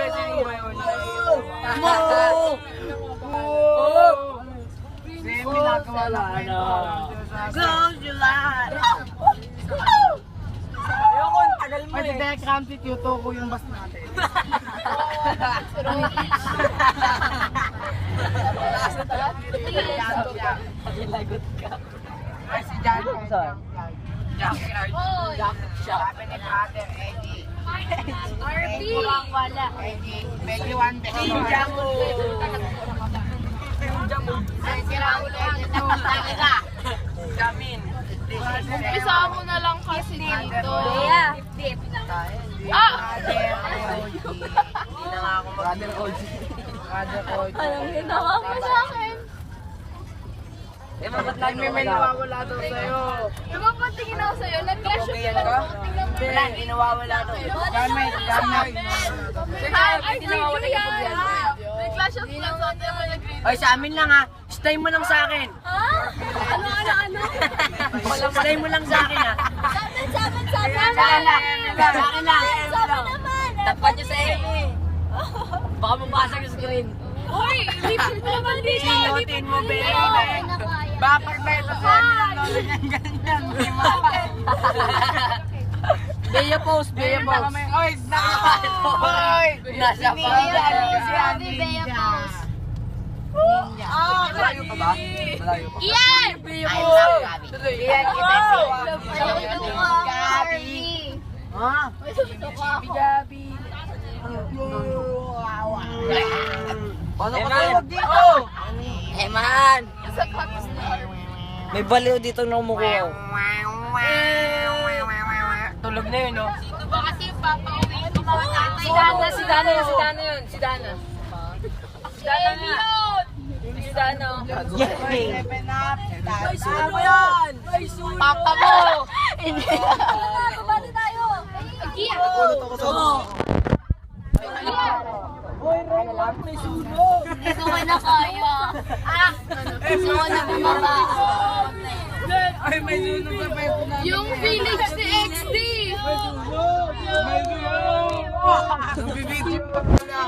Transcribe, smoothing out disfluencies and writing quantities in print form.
sino ba yun? Semi nakawala na. Go, July! Ayoko, tagal mo Pwede eh. tayo cramp it, yuto ko yung bus natin. Lagot ka. Ay, si Jan. Jackie Art. Sabi ni Brother Eddie. RP! Wala. Eddie, Becky One, Becky One. Jamu. Ay, si Raul Eddie. Jamin. Isa mo na lang kasi dito. Hindi na nga ako Brother OG. Brother OG. Anong ginawa mo sa akin? Eh, ba't lang May nawawala daw sa'yo. Diba pa tingin ako sa'yo? Nag-clash of Pabayaan clans ka? ako. Tingnan mo Wala, hindi nawawala to. Gamit, gamit. Ay, video yan! Nag-clash of clans ako. Tingnan mo nag-video. Oy, sa amin lang ha. Stay mo lang sa akin. Ha? Ano? Stay mo lang sa akin ha. Sa amin! Sa akin lang. Sa akin lang. Sa amin naman! Tapat niyo sa Amy. Baka mabasag yung screen. Uy! Lipid naman dito! Sinutin mo, baby. Bapag ba ito sa amin ang lolo niyan ganyan? Di ba? Bea post, Bea post. Oy, nakita! Oy! Nasa pa. Sabi Bea Post. Malayo pa ba? Malayo pa. Iyan! Bea I post. love Gabi. Iyan kita Gabi! Ha? Gabi. Paano ka tawag dito? Eman! Sa kapis na RP. May baliw dito na umukuha. Tulog na yun, no? Sino ba kasi yung papauwi ko mga tatay? Si Dana yun. Si Dana. Si Dana Yun! Si Dana. Yay! Ay, Ano yan? Papa mo! Hindi. Kumano tayo? Agia! Hindi ko na kaya. Gusto ko na bumaba. Ay, may sunog sa peso na. Yung village ni XD! May sunog! May sunog! Nagbibidyo pa pala.